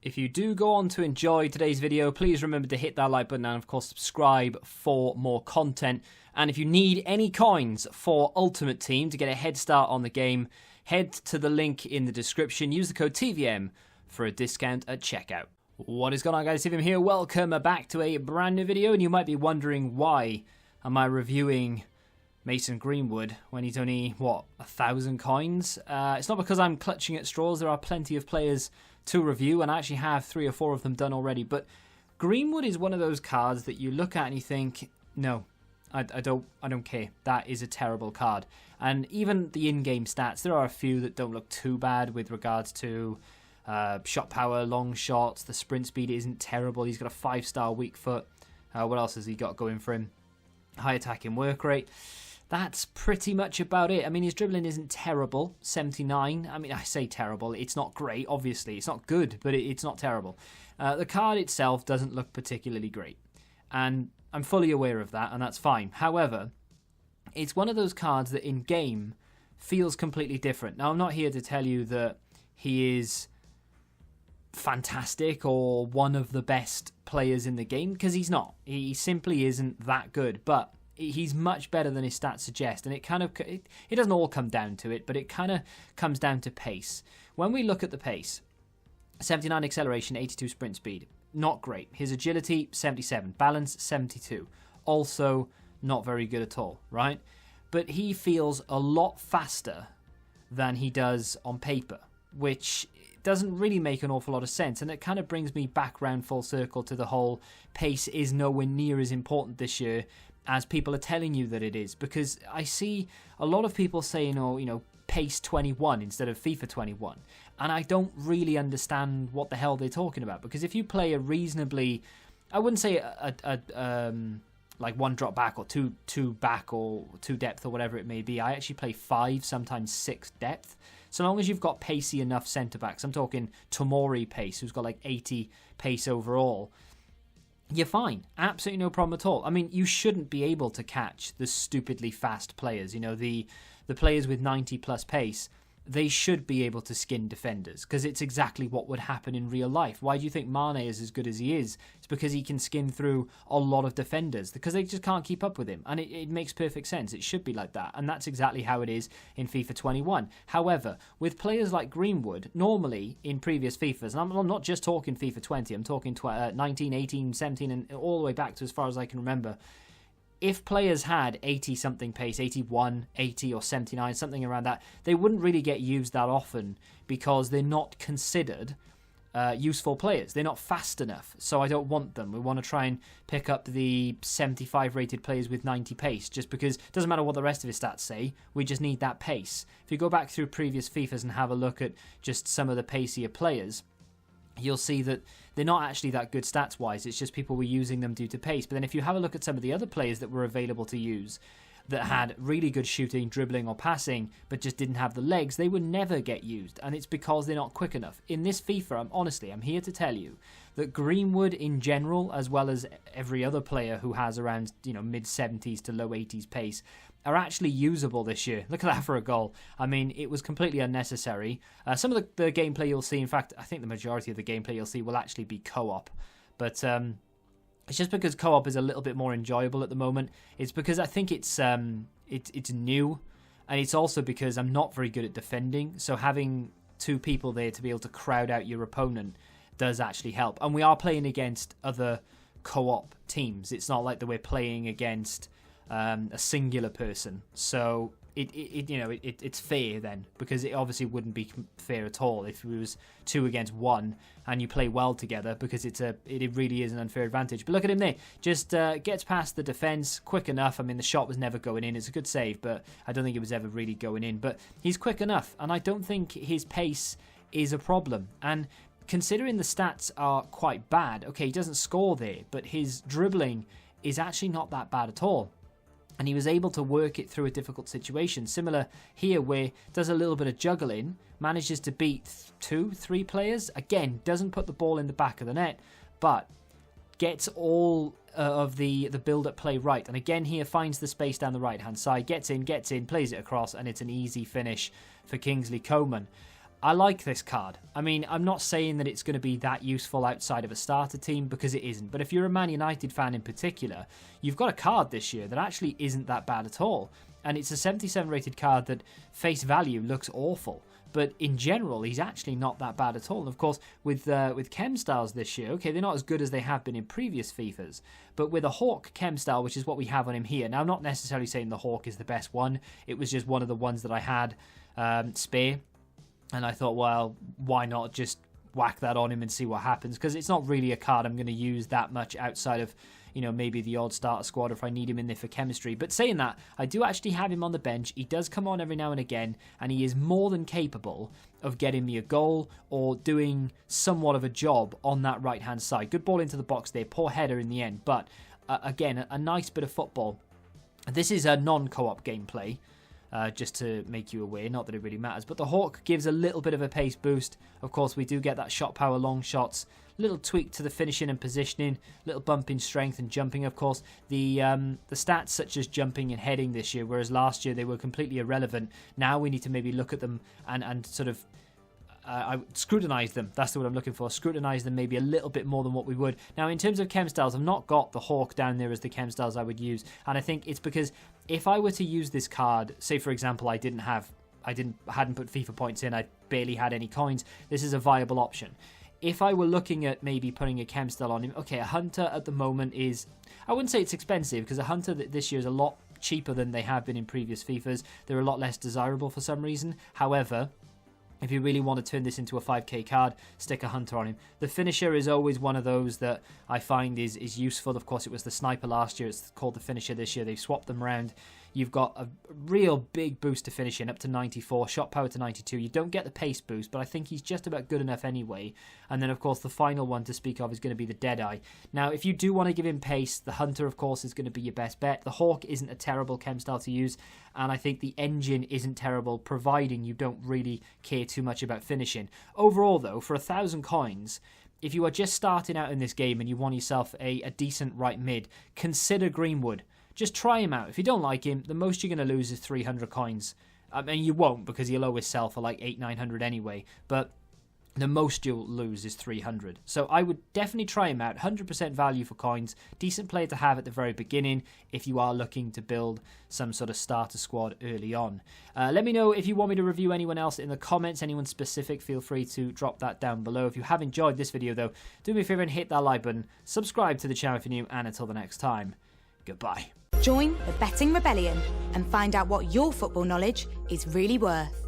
If you do go on to enjoy today's video, please remember to hit that like button and of course subscribe for more content. And if you need any coins for Ultimate Team to get a head start on the game, head to the link in the description. Use the code TVM for a discount at checkout. What is going on, guys? TVM here. Welcome back to a brand new video. And you might be wondering, why am I reviewing Mason Greenwood when he's only, what, 1,000 coins? It's not because I'm clutching at straws. There are plenty of players to review, and I actually have 3 or 4 of them done already. But Greenwood is one of those cards that you look at and you think, no, I don't care. That is a terrible card. And even the in-game stats, there are a few that don't look too bad with regards to shot power, long shots. The sprint speed isn't terrible. He's got a 5-star weak foot. What else has he got going for him? High attacking work rate. That's pretty much about it. I mean, his dribbling isn't terrible, 79. I mean, I say terrible. It's not great, obviously. It's not good, but it's not terrible. The card itself doesn't look particularly great. And I'm fully aware of that, and that's fine. However, it's one of those cards that in-game feels completely different. Now, I'm not here to tell you that he is fantastic or one of the best players in the game, because he's not. He simply isn't that good, but he's much better than his stats suggest, and it doesn't all come down to it, but it kind of comes down to pace. When we look at the pace, 79 acceleration, 82 sprint speed, not great. His agility, 77, balance, 72, also not very good at all, right? But he feels a lot faster than he does on paper, which doesn't really make an awful lot of sense, and it kind of brings me back round full circle to the whole pace is nowhere near as important this year as people are telling you that it is, because I see a lot of people saying, oh, you know, pace 21 instead of FIFA 21, and I don't really understand what the hell they're talking about, because if you play a reasonably, I wouldn't say like 1 drop back or two back or 2 depth or whatever it may be. I actually play 5, sometimes 6 depth. So long as you've got pacey enough centre backs, I'm talking Tomori pace, who's got like 80 pace overall, you're fine. Absolutely no problem at all. I mean, you shouldn't be able to catch the stupidly fast players. You know, the players with 90 plus pace, they should be able to skin defenders, because it's exactly what would happen in real life. Why do you think Mane is as good as he is? It's because he can skin through a lot of defenders, because they just can't keep up with him. And it makes perfect sense. It should be like that. And that's exactly how it is in FIFA 21. However, with players like Greenwood, normally in previous FIFAs, and I'm not just talking FIFA 20, I'm talking 19, 18, 17, and all the way back to as far as I can remember, if players had 80-something pace, 81, 80 or 79, something around that, they wouldn't really get used that often because they're not considered useful players. They're not fast enough, so I don't want them. We want to try and pick up the 75 rated players with 90 pace, just because it doesn't matter what the rest of his stats say, we just need that pace. If you go back through previous FIFAs and have a look at just some of the pacier players, you'll see that they're not actually that good stats-wise. It's just people were using them due to pace. But then if you have a look at some of the other players that were available to use that had really good shooting, dribbling or passing, but just didn't have the legs, they would never get used. And it's because they're not quick enough. In this FIFA, I'm here to tell you that Greenwood in general, as well as every other player who has around, you know, mid-70s to low 80s pace, are actually usable this year. Look at that for a goal. I mean, it was completely unnecessary. Some of the gameplay you'll see, in fact, I think the majority of the gameplay you'll see will actually be co-op. But it's just because co-op is a little bit more enjoyable at the moment. It's because I think it's new, and it's also because I'm not very good at defending. So having 2 people there to be able to crowd out your opponent does actually help. And we are playing against other co-op teams. It's not like that we're playing against a singular person, so it's fair then, because it obviously wouldn't be fair at all if it was 2 against 1 and you play well together, because it really is an unfair advantage. But look at him there, just gets past the defense quick enough. I mean, the shot was never going in. It's a good save, but I don't think it was ever really going in. But he's quick enough, and I don't think his pace is a problem. And considering the stats are quite bad, okay, he doesn't score there, but his dribbling is actually not that bad at all. And he was able to work it through a difficult situation. Similar here, where does a little bit of juggling, manages to beat 2, 3 players. Again, doesn't put the ball in the back of the net, but gets all of the build-up play right. And again here, finds the space down the right-hand side, gets in, plays it across, and it's an easy finish for Kingsley Coman. I like this card. I mean, I'm not saying that it's going to be that useful outside of a starter team, because it isn't. But if you're a Man United fan in particular, you've got a card this year that actually isn't that bad at all. And it's a 77 rated card that face value looks awful. But in general, he's actually not that bad at all. And of course, with Chem Styles this year, okay, they're not as good as they have been in previous FIFAs. But with a Hawk Chem Style, which is what we have on him here. Now, I'm not necessarily saying the Hawk is the best one. It was just one of the ones that I had spare. And I thought, well, why not just whack that on him and see what happens? Because it's not really a card I'm going to use that much outside of, you know, maybe the odd starter squad if I need him in there for chemistry. But saying that, I do actually have him on the bench. He does come on every now and again, and he is more than capable of getting me a goal or doing somewhat of a job on that right-hand side. Good ball into the box there. Poor header in the end. But, again, a nice bit of football. This is a non-co-op gameplay. Just to make you aware, not that it really matters. But the Hawk gives a little bit of a pace boost. Of course, we do get that shot power, long shots, little tweak to the finishing and positioning, little bump in strength and jumping, of course. The stats such as jumping and heading this year, whereas last year they were completely irrelevant. Now we need to maybe look at them and sort of scrutinise them. That's the word I'm looking for. Scrutinise them maybe a little bit more than what we would. Now, in terms of Chem Styles, I've not got the Hawk down there as the Chem Styles I would use. And I think it's because if I were to use this card, say, for example, I hadn't put FIFA points in, I barely had any coins, this is a viable option. If I were looking at maybe putting a Chem Style on him, okay, a Hunter at the moment is, I wouldn't say it's expensive, because a Hunter this year is a lot cheaper than they have been in previous FIFAs. They're a lot less desirable for some reason. However, if you really want to turn this into a 5k card, stick a Hunter on him. The finisher is always one of those that I find is useful. Of course, it was the sniper last year. It's called the finisher this year. They've swapped them around. You've got a real big boost to finishing, up to 94, shot power to 92. You don't get the pace boost, but I think he's just about good enough anyway. And then, of course, the final one to speak of is going to be the Deadeye. Now, if you do want to give him pace, the Hunter, of course, is going to be your best bet. The Hawk isn't a terrible Chem Style to use, and I think the Engine isn't terrible, providing you don't really care too much about finishing. Overall, though, for 1,000 coins, if you are just starting out in this game and you want yourself a decent right mid, consider Greenwood. Just try him out. If you don't like him, the most you're going to lose is 300 coins. I mean, you won't, because he'll always sell for like 800-900 anyway. But the most you'll lose is 300. So I would definitely try him out. 100% value for coins. Decent player to have at the very beginning if you are looking to build some sort of starter squad early on. Let me know if you want me to review anyone else in the comments. Anyone specific, feel free to drop that down below. If you have enjoyed this video, though, do me a favour and hit that like button. Subscribe to the channel if you're new. And until the next time, goodbye. Join the Betting Rebellion and find out what your football knowledge is really worth.